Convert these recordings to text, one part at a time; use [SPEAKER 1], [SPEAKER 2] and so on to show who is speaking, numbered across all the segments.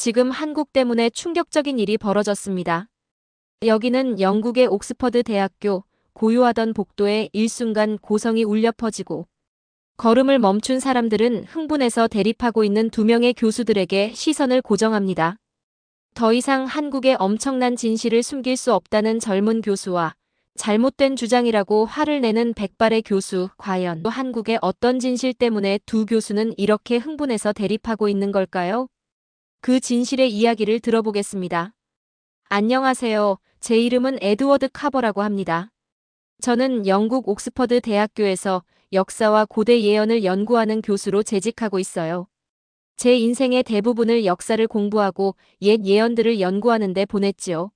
[SPEAKER 1] 지금 한국 때문에 충격적인 일이 벌어졌습니다. 여기는 영국의 옥스퍼드 대학교, 고요하던 복도에 일순간 고성이 울려 퍼지고 걸음을 멈춘 사람들은 흥분해서 대립하고 있는 두 명의 교수들에게 시선을 고정합니다. 더 이상 한국의 엄청난 진실을 숨길 수 없다는 젊은 교수와 잘못된 주장이라고 화를 내는 백발의 교수, 과연 한국의 어떤 진실 때문에 두 교수는 이렇게 흥분해서 대립하고 있는 걸까요? 그 진실의 이야기를 들어보겠습니다. 안녕하세요. 제 이름은 에드워드 카버라고 합니다. 저는 영국 옥스퍼드 대학교에서 역사와 고대 예언을 연구하는 교수로 재직하고 있어요. 제 인생의 대부분을 역사를 공부하고 옛 예언들을 연구하는 데 보냈지요.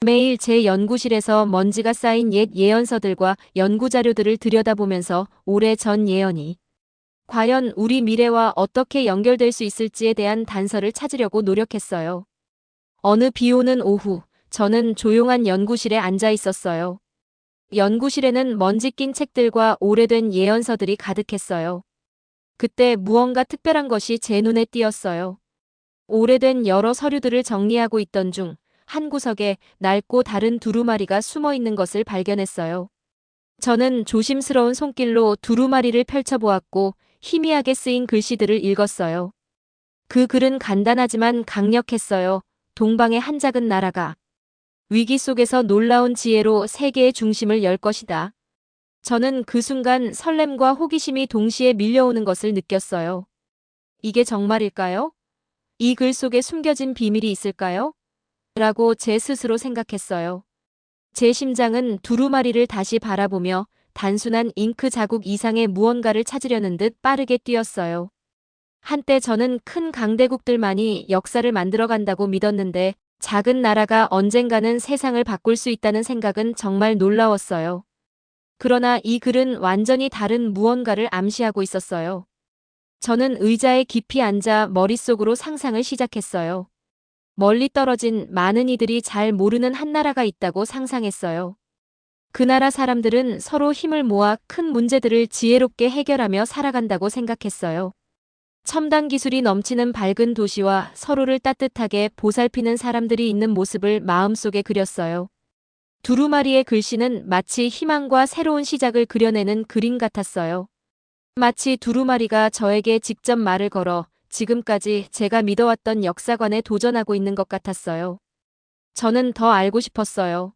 [SPEAKER 1] 매일 제 연구실에서 먼지가 쌓인 옛 예언서들과 연구자료들을 들여다보면서 오래전 예언이 과연 우리 미래와 어떻게 연결될 수 있을지에 대한 단서를 찾으려고 노력했어요. 어느 비 오는 오후, 저는 조용한 연구실에 앉아 있었어요. 연구실에는 먼지 낀 책들과 오래된 예언서들이 가득했어요. 그때 무언가 특별한 것이 제 눈에 띄었어요. 오래된 여러 서류들을 정리하고 있던 중 한 구석에 낡고 다른 두루마리가 숨어 있는 것을 발견했어요. 저는 조심스러운 손길로 두루마리를 펼쳐보았고 희미하게 쓰인 글씨들을 읽었어요. 그 글은 간단하지만 강력했어요. 동방의 한 작은 나라가 위기 속에서 놀라운 지혜로 세계의 중심을 열 것이다. 저는 그 순간 설렘과 호기심이 동시에 밀려오는 것을 느꼈어요. 이게 정말일까요? 이 글 속에 숨겨진 비밀이 있을까요? 라고 제 스스로 생각했어요. 제 심장은 두루마리를 다시 바라보며 단순한 잉크 자국 이상의 무언가를 찾으려는 듯 빠르게 뛰었어요. 한때 저는 큰 강대국들만이 역사를 만들어간다고 믿었는데 작은 나라가 언젠가는 세상을 바꿀 수 있다는 생각은 정말 놀라웠어요. 그러나 이 글은 완전히 다른 무언가를 암시하고 있었어요. 저는 의자에 깊이 앉아 머릿속으로 상상을 시작했어요. 멀리 떨어진 많은 이들이 잘 모르는 한 나라가 있다고 상상했어요. 그 나라 사람들은 서로 힘을 모아 큰 문제들을 지혜롭게 해결하며 살아간다고 생각했어요. 첨단 기술이 넘치는 밝은 도시와 서로를 따뜻하게 보살피는 사람들이 있는 모습을 마음속에 그렸어요. 두루마리의 글씨는 마치 희망과 새로운 시작을 그려내는 그림 같았어요. 마치 두루마리가 저에게 직접 말을 걸어 지금까지 제가 믿어왔던 역사관에 도전하고 있는 것 같았어요. 저는 더 알고 싶었어요.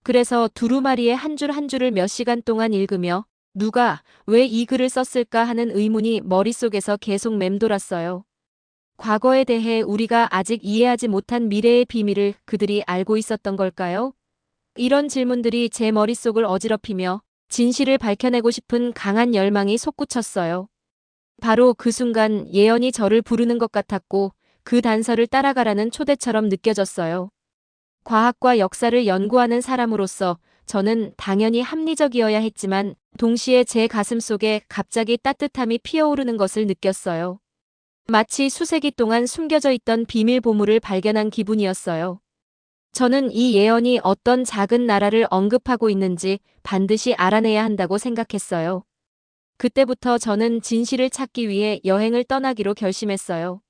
[SPEAKER 1] 그래서 두루마리의 한 줄 한 줄을 몇 시간 동안 읽으며 누가 왜 이 글을 썼을까 하는 의문이 머릿속에서 계속 맴돌았어요. 과거에 대해 우리가 아직 이해하지 못한 미래의 비밀을 그들이 알고 있었던 걸까요? 이런 질문들이 제 머릿속을 어지럽히며 진실을 밝혀내고 싶은 강한 열망이 솟구쳤어요. 바로 그 순간 예언이 저를 부르는 것 같았고 그 단서를 따라가라는 초대처럼 느껴졌어요. 과학과 역사를 연구하는 사람으로서 저는 당연히 합리적이어야 했지만 동시에 제 가슴 속에 갑자기 따뜻함이 피어오르는 것을 느꼈어요. 마치 수세기 동안 숨겨져 있던 비밀 보물을 발견한 기분이었어요. 저는 이 예언이 어떤 작은 나라를 언급하고 있는지 반드시 알아내야 한다고 생각했어요. 그때부터 저는 진실을 찾기 위해 여행을 떠나기로 결심했어요.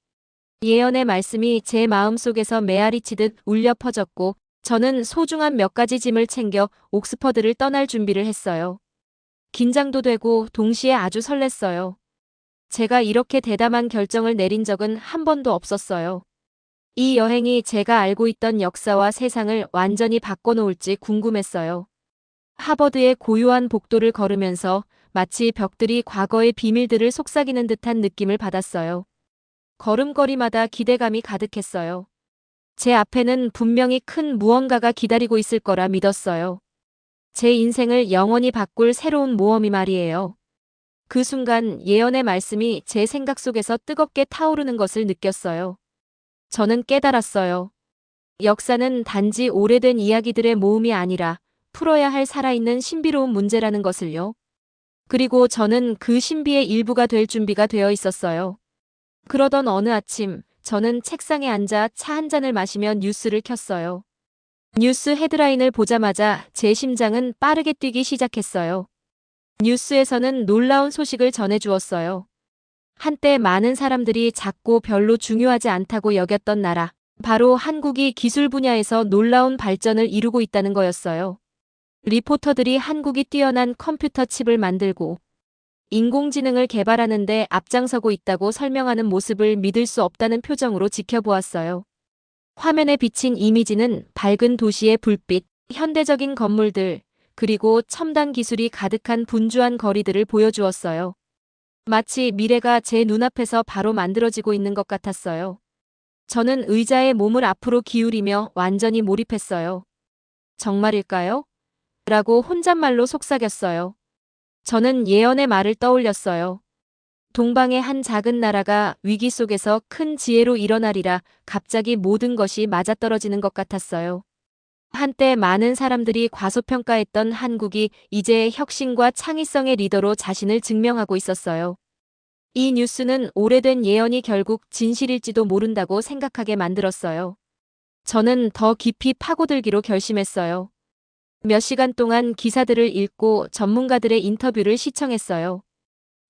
[SPEAKER 1] 예언의 말씀이 제 마음속에서 메아리치듯 울려 퍼졌고 저는 소중한 몇 가지 짐을 챙겨 옥스퍼드를 떠날 준비를 했어요. 긴장도 되고 동시에 아주 설렜어요. 제가 이렇게 대담한 결정을 내린 적은 한 번도 없었어요. 이 여행이 제가 알고 있던 역사와 세상을 완전히 바꿔놓을지 궁금했어요. 하버드의 고요한 복도를 걸으면서 마치 벽들이 과거의 비밀들을 속삭이는 듯한 느낌을 받았어요. 걸음걸이마다 기대감이 가득했어요. 제 앞에는 분명히 큰 무언가가 기다리고 있을 거라 믿었어요. 제 인생을 영원히 바꿀 새로운 모험이 말이에요. 그 순간 예언의 말씀이 제 생각 속에서 뜨겁게 타오르는 것을 느꼈어요. 저는 깨달았어요. 역사는 단지 오래된 이야기들의 모음이 아니라 풀어야 할 살아있는 신비로운 문제라는 것을요. 그리고 저는 그 신비의 일부가 될 준비가 되어 있었어요. 그러던 어느 아침, 저는 책상에 앉아 차 한 잔을 마시며 뉴스를 켰어요. 뉴스 헤드라인을 보자마자 제 심장은 빠르게 뛰기 시작했어요. 뉴스에서는 놀라운 소식을 전해주었어요. 한때 많은 사람들이 작고 별로 중요하지 않다고 여겼던 나라. 바로 한국이 기술 분야에서 놀라운 발전을 이루고 있다는 거였어요. 리포터들이 한국이 뛰어난 컴퓨터 칩을 만들고 인공지능을 개발하는데 앞장서고 있다고 설명하는 모습을 믿을 수 없다는 표정으로 지켜보았어요. 화면에 비친 이미지는 밝은 도시의 불빛, 현대적인 건물들, 그리고 첨단 기술이 가득한 분주한 거리들을 보여주었어요. 마치 미래가 제 눈앞에서 바로 만들어지고 있는 것 같았어요. 저는 의자에 몸을 앞으로 기울이며 완전히 몰입했어요. 정말일까요? 라고 혼잣말로 속삭였어요. 저는 예언의 말을 떠올렸어요. 동방의 한 작은 나라가 위기 속에서 큰 지혜로 일어나리라. 갑자기 모든 것이 맞아떨어지는 것 같았어요. 한때 많은 사람들이 과소평가했던 한국이 이제 혁신과 창의성의 리더로 자신을 증명하고 있었어요. 이 뉴스는 오래된 예언이 결국 진실일지도 모른다고 생각하게 만들었어요. 저는 더 깊이 파고들기로 결심했어요. 몇 시간 동안 기사들을 읽고 전문가들의 인터뷰를 시청했어요.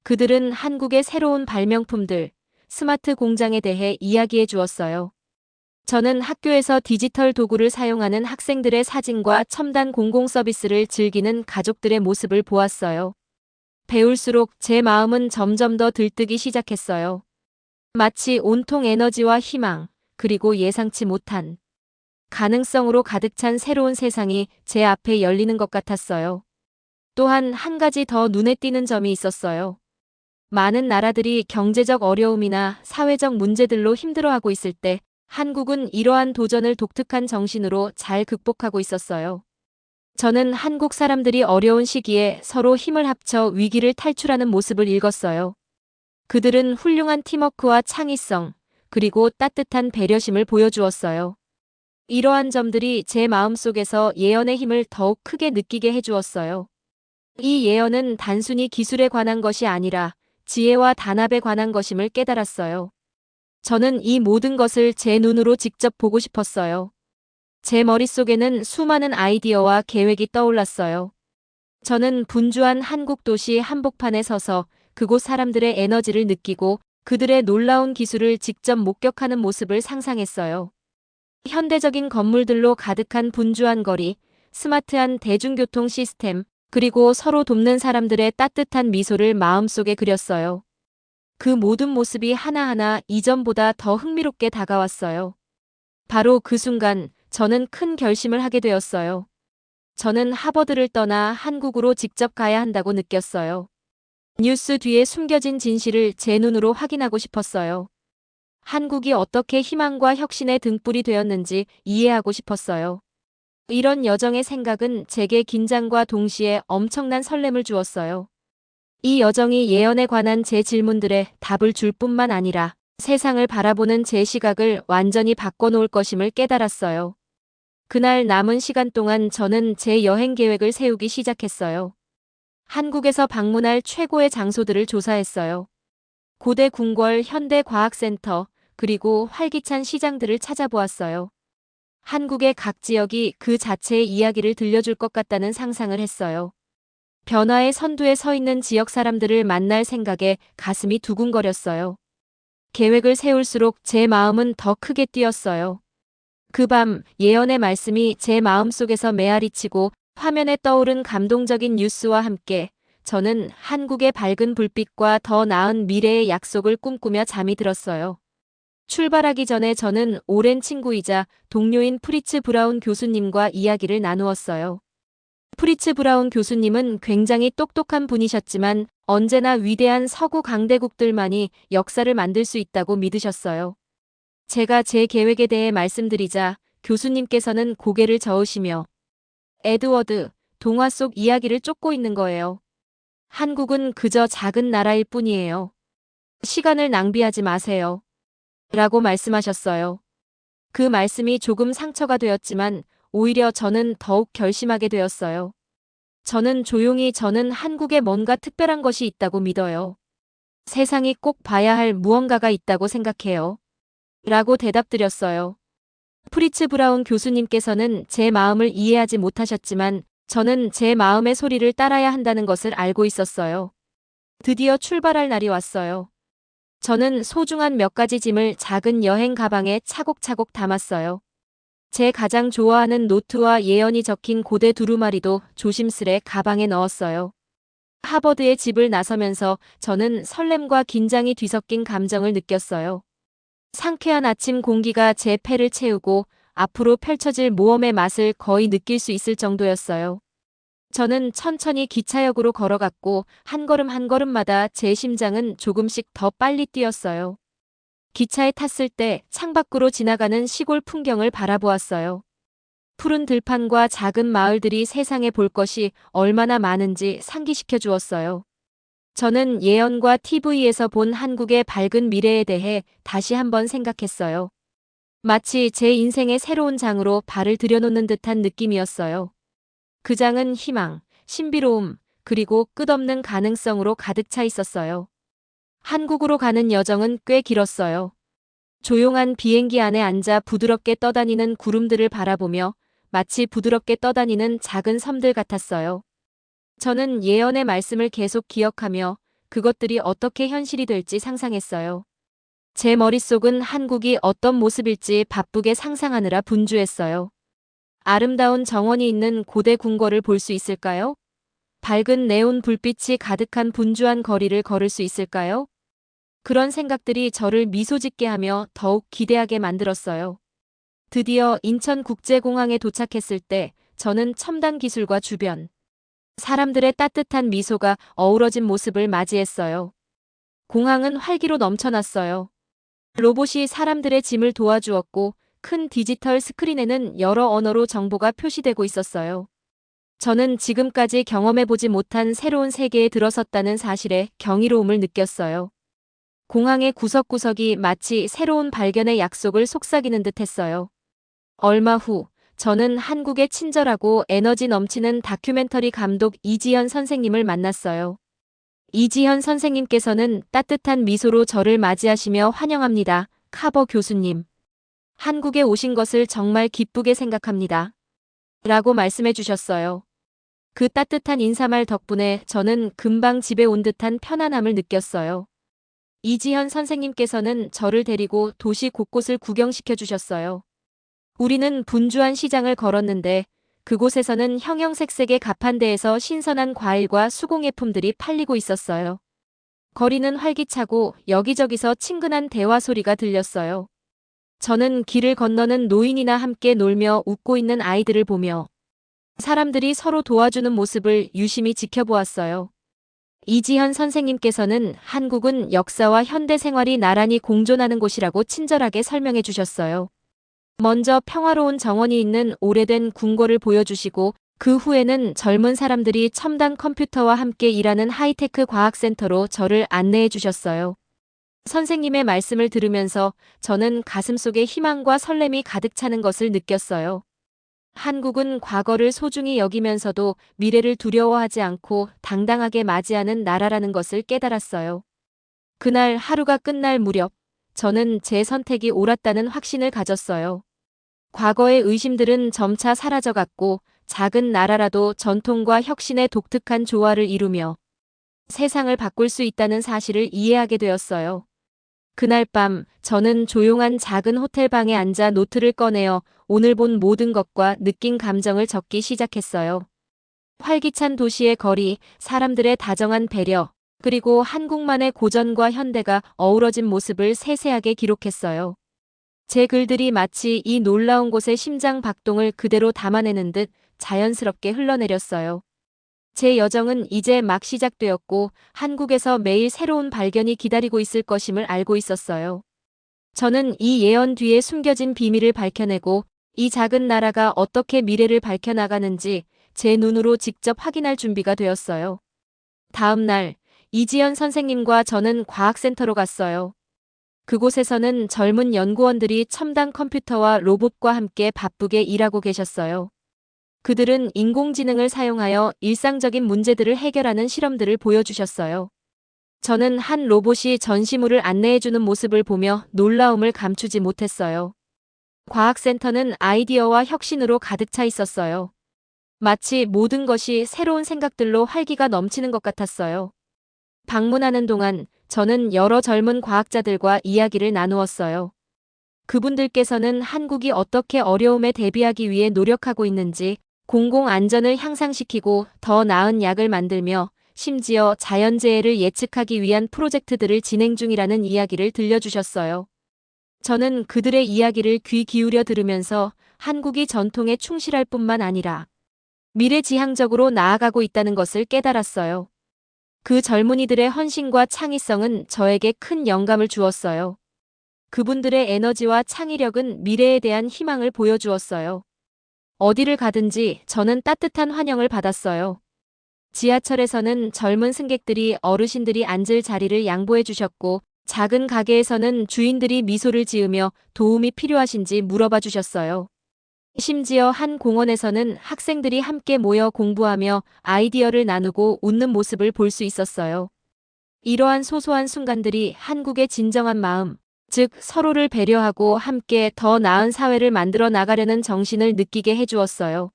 [SPEAKER 1] 그들은 한국의 새로운 발명품들, 스마트 공장에 대해 이야기해 주었어요. 저는 학교에서 디지털 도구를 사용하는 학생들의 사진과 첨단 공공 서비스를 즐기는 가족들의 모습을 보았어요. 배울수록 제 마음은 점점 더 들뜨기 시작했어요. 마치 온통 에너지와 희망, 그리고 예상치 못한 가능성으로 가득 찬 새로운 세상이 제 앞에 열리는 것 같았어요. 또한 한 가지 더 눈에 띄는 점이 있었어요. 많은 나라들이 경제적 어려움이나 사회적 문제들로 힘들어하고 있을 때 한국은 이러한 도전을 독특한 정신으로 잘 극복하고 있었어요. 저는 한국 사람들이 어려운 시기에 서로 힘을 합쳐 위기를 탈출하는 모습을 읽었어요. 그들은 훌륭한 팀워크와 창의성, 그리고 따뜻한 배려심을 보여주었어요. 이러한 점들이 제 마음속에서 예언의 힘을 더욱 크게 느끼게 해주었어요. 이 예언은 단순히 기술에 관한 것이 아니라 지혜와 단합에 관한 것임을 깨달았어요. 저는 이 모든 것을 제 눈으로 직접 보고 싶었어요. 제 머릿속에는 수많은 아이디어와 계획이 떠올랐어요. 저는 분주한 한국 도시 한복판에 서서 그곳 사람들의 에너지를 느끼고 그들의 놀라운 기술을 직접 목격하는 모습을 상상했어요. 현대적인 건물들로 가득한 분주한 거리, 스마트한 대중교통 시스템, 그리고 서로 돕는 사람들의 따뜻한 미소를 마음속에 그렸어요. 그 모든 모습이 하나하나 이전보다 더 흥미롭게 다가왔어요. 바로 그 순간 저는 큰 결심을 하게 되었어요. 저는 하버드를 떠나 한국으로 직접 가야 한다고 느꼈어요. 뉴스 뒤에 숨겨진 진실을 제 눈으로 확인하고 싶었어요. 한국이 어떻게 희망과 혁신의 등불이 되었는지 이해하고 싶었어요. 이런 여정의 생각은 제게 긴장과 동시에 엄청난 설렘을 주었어요. 이 여정이 예언에 관한 제 질문들에 답을 줄 뿐만 아니라 세상을 바라보는 제 시각을 완전히 바꿔놓을 것임을 깨달았어요. 그날 남은 시간 동안 저는 제 여행 계획을 세우기 시작했어요. 한국에서 방문할 최고의 장소들을 조사했어요. 고대 궁궐, 현대 과학센터, 그리고 활기찬 시장들을 찾아보았어요. 한국의 각 지역이 그 자체의 이야기를 들려줄 것 같다는 상상을 했어요. 변화의 선두에 서 있는 지역 사람들을 만날 생각에 가슴이 두근거렸어요. 계획을 세울수록 제 마음은 더 크게 뛰었어요. 그 밤 예언의 말씀이 제 마음속에서 메아리치고 화면에 떠오른 감동적인 뉴스와 함께 저는 한국의 밝은 불빛과 더 나은 미래의 약속을 꿈꾸며 잠이 들었어요. 출발하기 전에 저는 오랜 친구이자 동료인 프리츠 브라운 교수님과 이야기를 나누었어요. 프리츠 브라운 교수님은 굉장히 똑똑한 분이셨지만 언제나 위대한 서구 강대국들만이 역사를 만들 수 있다고 믿으셨어요. 제가 제 계획에 대해 말씀드리자 교수님께서는 고개를 저으시며 에드워드, 동화 속 이야기를 쫓고 있는 거예요. 한국은 그저 작은 나라일 뿐이에요. 시간을 낭비하지 마세요. 라고 말씀하셨어요. 그 말씀이 조금 상처가 되었지만 오히려 저는 더욱 결심하게 되었어요. 저는 한국에 뭔가 특별한 것이 있다고 믿어요. 세상이 꼭 봐야 할 무언가가 있다고 생각해요. 라고 대답드렸어요. 프리츠 브라운 교수님께서는 제 마음을 이해하지 못하셨지만 저는 제 마음의 소리를 따라야 한다는 것을 알고 있었어요. 드디어 출발할 날이 왔어요. 저는 소중한 몇 가지 짐을 작은 여행 가방에 차곡차곡 담았어요. 제 가장 좋아하는 노트와 예언이 적힌 고대 두루마리도 조심스레 가방에 넣었어요. 하버드의 집을 나서면서 저는 설렘과 긴장이 뒤섞인 감정을 느꼈어요. 상쾌한 아침 공기가 제 폐를 채우고 앞으로 펼쳐질 모험의 맛을 거의 느낄 수 있을 정도였어요. 저는 천천히 기차역으로 걸어갔고 한 걸음 한 걸음마다 제 심장은 조금씩 더 빨리 뛰었어요. 기차에 탔을 때 창밖으로 지나가는 시골 풍경을 바라보았어요. 푸른 들판과 작은 마을들이 세상에 볼 것이 얼마나 많은지 상기시켜 주었어요. 저는 예언과 TV에서 본 한국의 밝은 미래에 대해 다시 한번 생각했어요. 마치 제 인생의 새로운 장으로 발을 들여놓는 듯한 느낌이었어요. 그 장은 희망, 신비로움, 그리고 끝없는 가능성으로 가득 차 있었어요. 한국으로 가는 여정은 꽤 길었어요. 조용한 비행기 안에 앉아 부드럽게 떠다니는 구름들을 바라보며 마치 부드럽게 떠다니는 작은 섬들 같았어요. 저는 예언의 말씀을 계속 기억하며 그것들이 어떻게 현실이 될지 상상했어요. 제 머릿속은 한국이 어떤 모습일지 바쁘게 상상하느라 분주했어요. 아름다운 정원이 있는 고대 궁궐을 볼 수 있을까요? 밝은 네온 불빛이 가득한 분주한 거리를 걸을 수 있을까요? 그런 생각들이 저를 미소 짓게 하며 더욱 기대하게 만들었어요. 드디어 인천국제공항에 도착했을 때 저는 첨단 기술과 주변, 사람들의 따뜻한 미소가 어우러진 모습을 맞이했어요. 공항은 활기로 넘쳐났어요. 로봇이 사람들의 짐을 도와주었고 큰 디지털 스크린에는 여러 언어로 정보가 표시되고 있었어요. 저는 지금까지 경험해보지 못한 새로운 세계에 들어섰다는 사실에 경이로움을 느꼈어요. 공항의 구석구석이 마치 새로운 발견의 약속을 속삭이는 듯 했어요. 얼마 후, 저는 한국의 친절하고 에너지 넘치는 다큐멘터리 감독 이지현 선생님을 만났어요. 이지현 선생님께서는 따뜻한 미소로 저를 맞이하시며 환영합니다. 카버 교수님. 한국에 오신 것을 정말 기쁘게 생각합니다. 라고 말씀해 주셨어요. 그 따뜻한 인사말 덕분에 저는 금방 집에 온 듯한 편안함을 느꼈어요. 이지현 선생님께서는 저를 데리고 도시 곳곳을 구경시켜 주셨어요. 우리는 분주한 시장을 걸었는데 그곳에서는 형형색색의 가판대에서 신선한 과일과 수공예품들이 팔리고 있었어요. 거리는 활기차고 여기저기서 친근한 대화 소리가 들렸어요. 저는 길을 건너는 노인이나 함께 놀며 웃고 있는 아이들을 보며 사람들이 서로 도와주는 모습을 유심히 지켜보았어요. 이지현 선생님께서는 한국은 역사와 현대 생활이 나란히 공존하는 곳이라고 친절하게 설명해 주셨어요. 먼저 평화로운 정원이 있는 오래된 궁궐을 보여주시고 그 후에는 젊은 사람들이 첨단 컴퓨터와 함께 일하는 하이테크 과학센터로 저를 안내해 주셨어요. 선생님의 말씀을 들으면서 저는 가슴속에 희망과 설렘이 가득 차는 것을 느꼈어요. 한국은 과거를 소중히 여기면서도 미래를 두려워하지 않고 당당하게 맞이하는 나라라는 것을 깨달았어요. 그날 하루가 끝날 무렵, 저는 제 선택이 옳았다는 확신을 가졌어요. 과거의 의심들은 점차 사라져갔고 작은 나라라도 전통과 혁신의 독특한 조화를 이루며 세상을 바꿀 수 있다는 사실을 이해하게 되었어요. 그날 밤 저는 조용한 작은 호텔방에 앉아 노트를 꺼내어 오늘 본 모든 것과 느낀 감정을 적기 시작했어요. 활기찬 도시의 거리, 사람들의 다정한 배려, 그리고 한국만의 고전과 현대가 어우러진 모습을 세세하게 기록했어요. 제 글들이 마치 이 놀라운 곳의 심장 박동을 그대로 담아내는 듯 자연스럽게 흘러내렸어요. 제 여정은 이제 막 시작되었고 한국에서 매일 새로운 발견이 기다리고 있을 것임을 알고 있었어요. 저는 이 예언 뒤에 숨겨진 비밀을 밝혀내고 이 작은 나라가 어떻게 미래를 밝혀나가는지 제 눈으로 직접 확인할 준비가 되었어요. 다음 날 이지연 선생님과 저는 과학센터로 갔어요. 그곳에서는 젊은 연구원들이 첨단 컴퓨터와 로봇과 함께 바쁘게 일하고 계셨어요. 그들은 인공지능을 사용하여 일상적인 문제들을 해결하는 실험들을 보여주셨어요. 저는 한 로봇이 전시물을 안내해주는 모습을 보며 놀라움을 감추지 못했어요. 과학센터는 아이디어와 혁신으로 가득 차 있었어요. 마치 모든 것이 새로운 생각들로 활기가 넘치는 것 같았어요. 방문하는 동안 저는 여러 젊은 과학자들과 이야기를 나누었어요. 그분들께서는 한국이 어떻게 어려움에 대비하기 위해 노력하고 있는지, 공공 안전을 향상시키고 더 나은 약을 만들며 심지어 자연재해를 예측하기 위한 프로젝트들을 진행 중이라는 이야기를 들려주셨어요. 저는 그들의 이야기를 귀 기울여 들으면서 한국이 전통에 충실할 뿐만 아니라 미래지향적으로 나아가고 있다는 것을 깨달았어요. 그 젊은이들의 헌신과 창의성은 저에게 큰 영감을 주었어요. 그분들의 에너지와 창의력은 미래에 대한 희망을 보여주었어요. 어디를 가든지 저는 따뜻한 환영을 받았어요. 지하철에서는 젊은 승객들이 어르신들이 앉을 자리를 양보해 주셨고, 작은 가게에서는 주인들이 미소를 지으며 도움이 필요하신지 물어봐 주셨어요. 심지어 한 공원에서는 학생들이 함께 모여 공부하며 아이디어를 나누고 웃는 모습을 볼 수 있었어요. 이러한 소소한 순간들이 한국의 진정한 마음, 즉 서로를 배려하고 함께 더 나은 사회를 만들어 나가려는 정신을 느끼게 해주었어요.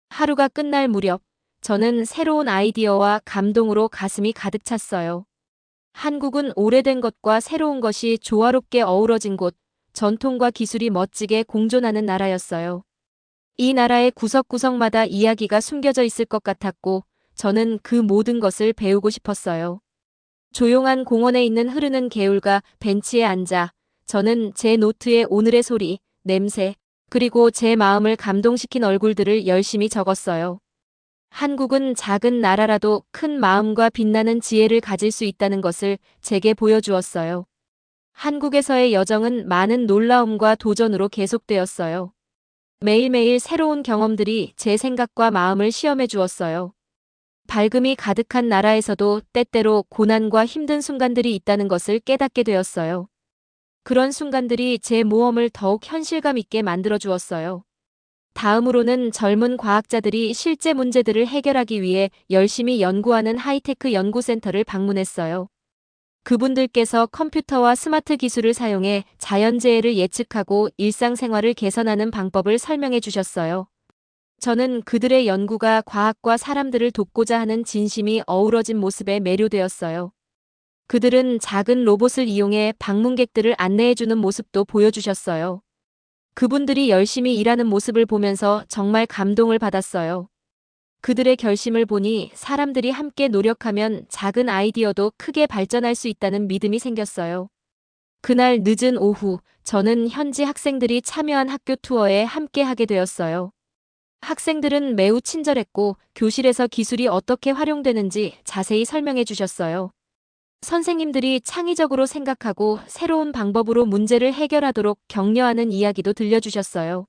[SPEAKER 1] 하루가 끝날 무렵, 저는 새로운 아이디어와 감동으로 가슴이 가득 찼어요. 한국은 오래된 것과 새로운 것이 조화롭게 어우러진 곳, 전통과 기술이 멋지게 공존하는 나라였어요. 이 나라의 구석구석마다 이야기가 숨겨져 있을 것 같았고, 저는 그 모든 것을 배우고 싶었어요. 조용한 공원에 있는 흐르는 개울과 벤치에 앉아 저는 제 노트에 오늘의 소리, 냄새, 그리고 제 마음을 감동시킨 얼굴들을 열심히 적었어요. 한국은 작은 나라라도 큰 마음과 빛나는 지혜를 가질 수 있다는 것을 제게 보여주었어요. 한국에서의 여정은 많은 놀라움과 도전으로 계속되었어요. 매일매일 새로운 경험들이 제 생각과 마음을 시험해 주었어요. 밝음이 가득한 나라에서도 때때로 고난과 힘든 순간들이 있다는 것을 깨닫게 되었어요. 그런 순간들이 제 모험을 더욱 현실감 있게 만들어 주었어요. 다음으로는 젊은 과학자들이 실제 문제들을 해결하기 위해 열심히 연구하는 하이테크 연구센터를 방문했어요. 그분들께서 컴퓨터와 스마트 기술을 사용해 자연재해를 예측하고 일상생활을 개선하는 방법을 설명해 주셨어요. 저는 그들의 연구가 과학과 사람들을 돕고자 하는 진심이 어우러진 모습에 매료되었어요. 그들은 작은 로봇을 이용해 방문객들을 안내해주는 모습도 보여주셨어요. 그분들이 열심히 일하는 모습을 보면서 정말 감동을 받았어요. 그들의 결심을 보니 사람들이 함께 노력하면 작은 아이디어도 크게 발전할 수 있다는 믿음이 생겼어요. 그날 늦은 오후, 저는 현지 학생들이 참여한 학교 투어에 함께 하게 되었어요. 학생들은 매우 친절했고 교실에서 기술이 어떻게 활용되는지 자세히 설명해 주셨어요. 선생님들이 창의적으로 생각하고 새로운 방법으로 문제를 해결하도록 격려하는 이야기도 들려주셨어요.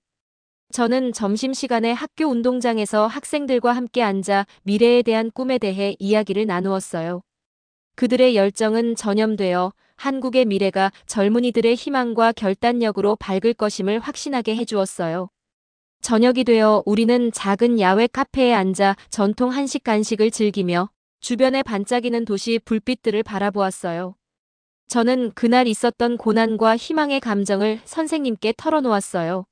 [SPEAKER 1] 저는 점심시간에 학교 운동장에서 학생들과 함께 앉아 미래에 대한 꿈에 대해 이야기를 나누었어요. 그들의 열정은 전염되어 한국의 미래가 젊은이들의 희망과 결단력으로 밝을 것임을 확신하게 해주었어요. 저녁이 되어 우리는 작은 야외 카페에 앉아 전통 한식 간식을 즐기며 주변에 반짝이는 도시 불빛들을 바라보았어요. 저는 그날 있었던 고난과 희망의 감정을 선생님께 털어놓았어요.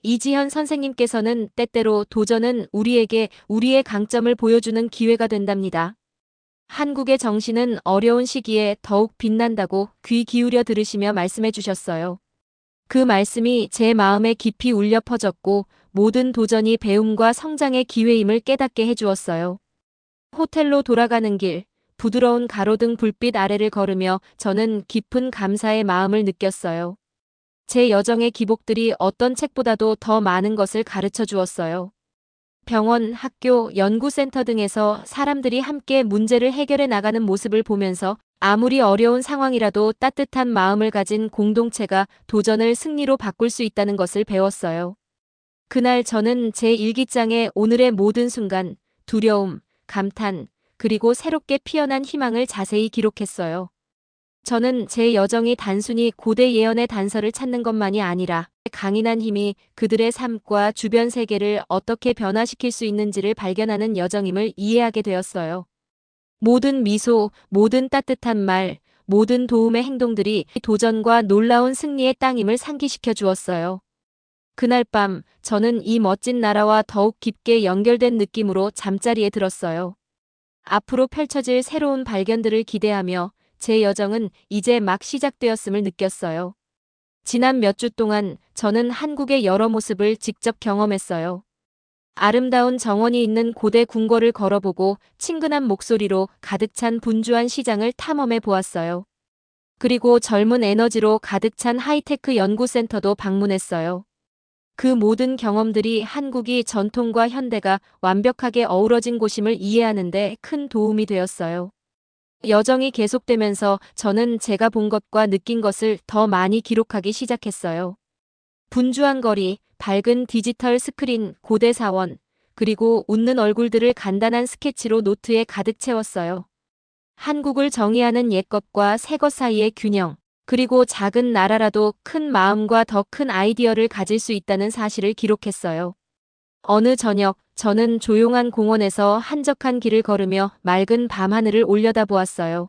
[SPEAKER 1] 이지현 선생님께서는 때때로 도전은 우리에게 우리의 강점을 보여주는 기회가 된답니다. 한국의 정신은 어려운 시기에 더욱 빛난다고 귀 기울여 들으시며 말씀해 주셨어요. 그 말씀이 제 마음에 깊이 울려 퍼졌고 모든 도전이 배움과 성장의 기회임을 깨닫게 해주었어요. 호텔로 돌아가는 길, 부드러운 가로등 불빛 아래를 걸으며 저는 깊은 감사의 마음을 느꼈어요. 제 여정의 기복들이 어떤 책보다도 더 많은 것을 가르쳐 주었어요. 병원, 학교, 연구센터 등에서 사람들이 함께 문제를 해결해 나가는 모습을 보면서 아무리 어려운 상황이라도 따뜻한 마음을 가진 공동체가 도전을 승리로 바꿀 수 있다는 것을 배웠어요. 그날 저는 제 일기장에 오늘의 모든 순간, 두려움, 감탄, 그리고 새롭게 피어난 희망을 자세히 기록했어요. 저는 제 여정이 단순히 고대 예언의 단서를 찾는 것만이 아니라 강인한 힘이 그들의 삶과 주변 세계를 어떻게 변화시킬 수 있는지를 발견하는 여정임을 이해하게 되었어요. 모든 미소, 모든 따뜻한 말, 모든 도움의 행동들이 도전과 놀라운 승리의 땅임을 상기시켜 주었어요. 그날 밤 저는 이 멋진 나라와 더욱 깊게 연결된 느낌으로 잠자리에 들었어요. 앞으로 펼쳐질 새로운 발견들을 기대하며 제 여정은 이제 막 시작되었음을 느꼈어요. 지난 몇 주 동안 저는 한국의 여러 모습을 직접 경험했어요. 아름다운 정원이 있는 고대 궁궐을 걸어보고 친근한 목소리로 가득 찬 분주한 시장을 탐험해 보았어요. 그리고 젊은 에너지로 가득 찬 하이테크 연구센터도 방문했어요. 그 모든 경험들이 한국이 전통과 현대가 완벽하게 어우러진 곳임을 이해하는 데 큰 도움이 되었어요. 여정이 계속되면서 저는 제가 본 것과 느낀 것을 더 많이 기록하기 시작했어요. 분주한 거리, 밝은 디지털 스크린, 고대 사원, 그리고 웃는 얼굴들을 간단한 스케치로 노트에 가득 채웠어요. 한국을 정의하는 옛것과 새것 사이의 균형, 그리고 작은 나라라도 큰 마음과 더 큰 아이디어를 가질 수 있다는 사실을 기록했어요. 어느 저녁, 저는 조용한 공원에서 한적한 길을 걸으며 맑은 밤하늘을 올려다보았어요.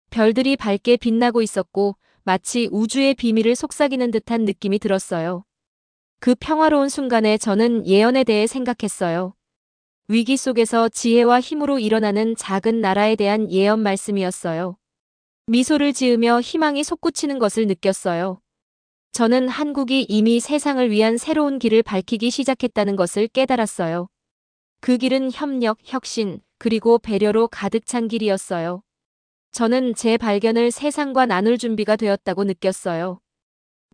[SPEAKER 1] 별들이 밝게 빛나고 있었고 마치 우주의 비밀을 속삭이는 듯한 느낌이 들었어요. 그 평화로운 순간에 저는 예언에 대해 생각했어요. 위기 속에서 지혜와 힘으로 일어나는 작은 나라에 대한 예언 말씀이었어요. 미소를 지으며 희망이 솟구치는 것을 느꼈어요. 저는 한국이 이미 세상을 위한 새로운 길을 밝히기 시작했다는 것을 깨달았어요. 그 길은 협력, 혁신, 그리고 배려로 가득 찬 길이었어요. 저는 제 발견을 세상과 나눌 준비가 되었다고 느꼈어요.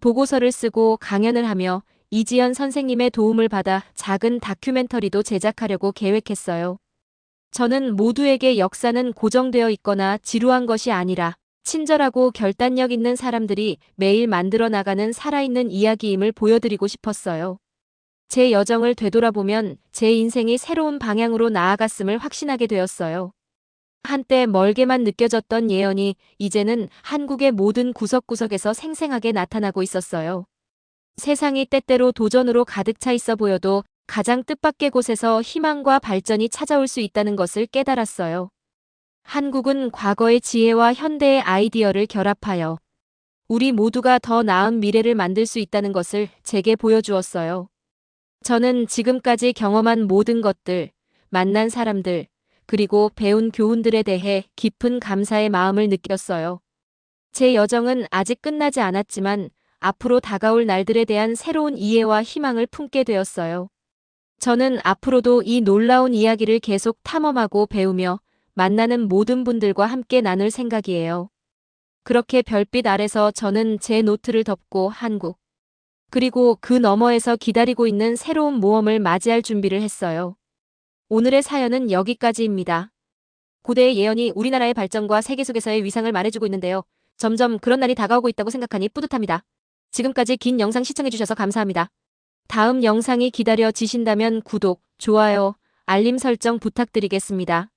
[SPEAKER 1] 보고서를 쓰고 강연을 하며 이지연 선생님의 도움을 받아 작은 다큐멘터리도 제작하려고 계획했어요. 저는 모두에게 역사는 고정되어 있거나 지루한 것이 아니라 친절하고 결단력 있는 사람들이 매일 만들어 나가는 살아있는 이야기임을 보여드리고 싶었어요. 제 여정을 되돌아보면 제 인생이 새로운 방향으로 나아갔음을 확신하게 되었어요. 한때 멀게만 느껴졌던 예언이 이제는 한국의 모든 구석구석에서 생생하게 나타나고 있었어요. 세상이 때때로 도전으로 가득 차 있어 보여도 가장 뜻밖의 곳에서 희망과 발전이 찾아올 수 있다는 것을 깨달았어요. 한국은 과거의 지혜와 현대의 아이디어를 결합하여 우리 모두가 더 나은 미래를 만들 수 있다는 것을 제게 보여주었어요. 저는 지금까지 경험한 모든 것들, 만난 사람들, 그리고 배운 교훈들에 대해 깊은 감사의 마음을 느꼈어요. 제 여정은 아직 끝나지 않았지만 앞으로 다가올 날들에 대한 새로운 이해와 희망을 품게 되었어요. 저는 앞으로도 이 놀라운 이야기를 계속 탐험하고 배우며 만나는 모든 분들과 함께 나눌 생각이에요. 그렇게 별빛 아래서 저는 제 노트를 덮고 한국, 그리고 그 너머에서 기다리고 있는 새로운 모험을 맞이할 준비를 했어요. 오늘의 사연은 여기까지입니다. 고대의 예언이 우리나라의 발전과 세계 속에서의 위상을 말해주고 있는데요. 점점 그런 날이 다가오고 있다고 생각하니 뿌듯합니다. 지금까지 긴 영상 시청해주셔서 감사합니다. 다음 영상이 기다려지신다면 구독, 좋아요, 알림 설정 부탁드리겠습니다.